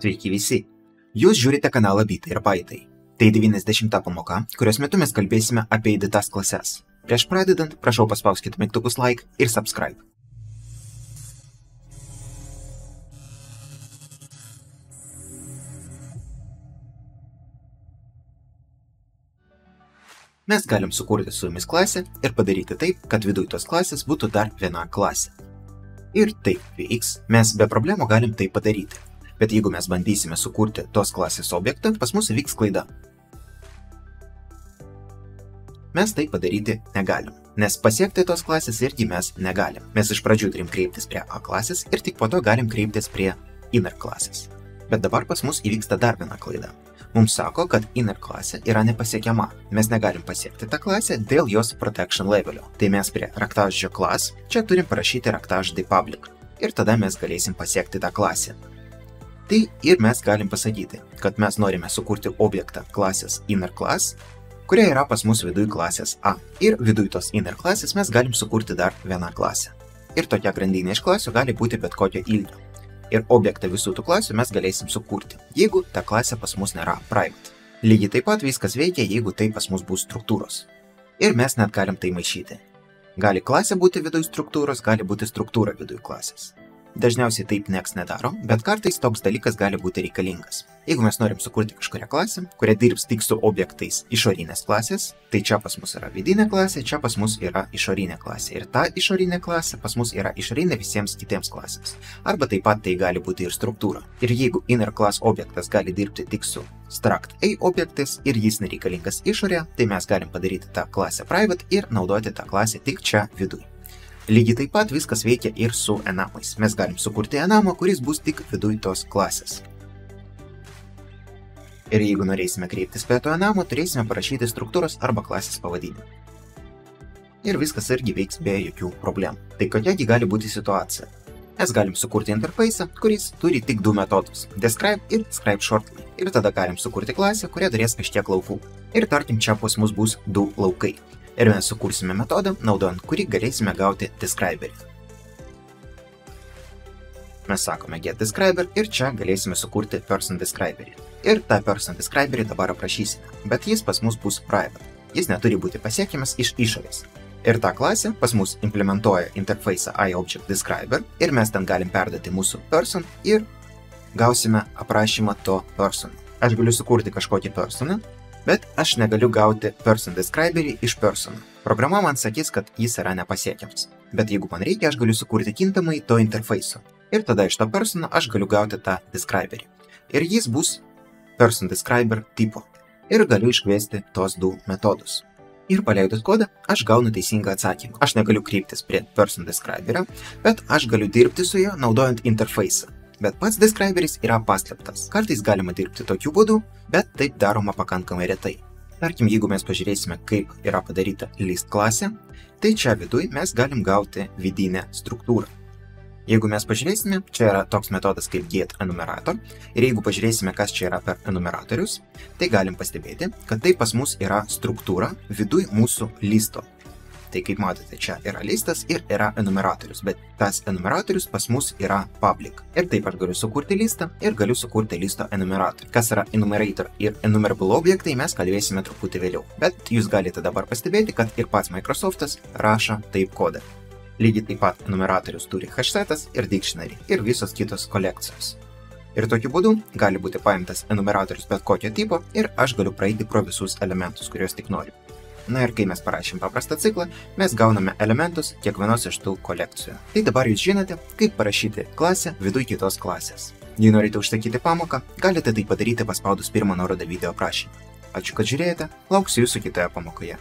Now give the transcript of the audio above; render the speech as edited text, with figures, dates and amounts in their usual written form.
Sveiki visi! Jūs žiūrite kanalą Bitai ir Baitai. Tai 90 pamoka, kurios metu mes kalbėsime apie įdėtas klases. Prieš pradedant, prašau paspauskite mygtukus like ir subscribe. Mes galim sukurti su jumis klasę ir padaryti taip, kad viduj tos klasės būtų dar viena klasė. Ir taip vyks, mes be problemų galim tai padaryti. Bet jeigu mes bandysime sukurti tos klasės objektą, pas mus įvyks klaida. Mes tai padaryti negalim, nes pasiekti tos klasės irgi mes negalim. Mes iš pradžių turim kreiptis prie A klasės ir tik po to galim kreiptis prie inner klasės. Bet dabar pas mus įvyksta dar viena klaida. Mums sako, kad inner klasė yra nepasiekiama. Mes negalim pasiekti tą klasę dėl jos protection levelio. Tai mes prie raktažodžio class čia turim parašyti raktažodį public. Ir tada mes galėsim pasiekti tą klasę. Tai ir mes galim pasakyti, kad mes norime sukurti objektą klasės inner class, kuria yra pas mus viduj klasės A. Ir viduj tos inner klasės mes galim sukurti dar vieną klasę. Ir tokia grandinė iš klasių gali būti bet kokio ilgio. Ir objektą visų tų klasių mes galėsim sukurti, jeigu ta klasė pas mus nėra private. Lygiai taip pat viskas veikia, jeigu tai pas mus bus struktūros. Ir mes net galim tai maišyti. Gali klasė būti viduj struktūros, gali būti struktūra viduj klasės. Dažniausiai taip nieks nedaro, bet kartais toks dalykas gali būti reikalingas. Jeigu mes norim sukurti kažkurią klasę, kuria dirbs tik su objektais išorinės klasės, tai čia pas mus yra vidinė klasė, čia pas mus yra išorinė klasė. Ir ta išorinė klasė pas mus yra išorinė visiems kitiems klasėms. Arba taip pat tai gali būti ir struktūra. Ir jeigu inner class objektas gali dirbti tik su struct A objektais ir jis nereikalingas išorėje, tai mes galim padaryti tą klasę private ir naudoti tą klasę tik čia viduj. Lygiai taip pat viskas veikia ir su enamais. Mes galim sukurti enamą, kuris bus tik viduj tos klasės. Ir jeigu norėsime kreiptis prie to enamo, turėsime parašyti struktūros arba klasės pavadinimą. Ir viskas irgi veiks be jokių problemų. Tai kokiagi gali būti situacija? Mes galim sukurti interfeisą, kuris turi tik du metodus – describe ir scribe shortly. Ir tada galim sukurti klasę, kuria turės kažkiek laukų. Ir tarkim, čia pas mus bus du laukai. Ir mes sukursime metodą, naudojant kurį galėsime gauti describerį. Mes sakome get describer ir čia galėsime sukurti person describerį. Ir tą person describerį dabar aprašysime, bet jis pas mus bus private. Jis neturi būti pasiekiamas iš išorės. Ir ta klasė pas mus implementuoja interfeisą iObjectDescriber ir mes ten galim perduoti mūsų person ir gausime aprašymą to person. Aš galiu sukurti kažkokį personą, bet aš negaliu gauti person describerį iš personą. Programa man sakys, kad jis yra nepasiekiamas. Bet jeigu man reikia, aš galiu sukurti kintamai to interfeiso. Ir tada iš to persono aš galiu gauti tą describerį. Ir jis bus person describer tipo. Ir galiu iškviesti tos du metodus. Ir paleidus kodą, aš gaunu teisingą atsakymą. Aš negaliu kreiptis prie person describerio, bet aš galiu dirbti su juo naudojant interfeisą. Bet pats describeris yra paslėptas. Kartais galima dirbti tokiu būdu, bet taip daroma pakankamai retai. Tarkim, jeigu mes pažiūrėsime, kaip yra padaryta list klasė, tai čia viduj mes galim gauti vidinę struktūrą. Jeigu mes pažiūrėsime, čia yra toks metodas kaip getEnumerator, ir jeigu pažiūrėsime, kas čia yra per enumeratorius, tai galim pastebėti, kad tai pas mus yra struktūra viduj mūsų listo. Tai kaip matote, čia yra listas ir yra enumeratorius, bet tas enumeratorius pas mus yra public. Ir taip aš galiu sukurti listą ir galiu sukurti listo enumeratorių. Kas yra enumerator ir enumerable objektai, mes kalbėsime truputį vėliau. Bet jūs galite dabar pastebėti, kad ir pats Microsoftas rašo taip kodą. Lygiai taip pat enumeratorius turi hashsetas ir dictionary ir visos kitos kolekcijos. Ir tokiu būdu gali būti paimtas enumeratorius bet kokio tipo ir aš galiu praeiti pro visus elementus, kuriuos tik noriu. Na ir kai mes parašym paprastą ciklą, mes gauname elementus kiekvienos iš tų kolekcijų. Tai dabar jūs žinote, kaip parašyti klasę viduj kitos klasės. Jei norite užsakyti pamoką, galite tai padaryti paspaudus pirmą nuorodą video aprašymą. Ačiū, kad žiūrėjote, lauksiu jūsų kitoje pamokoje.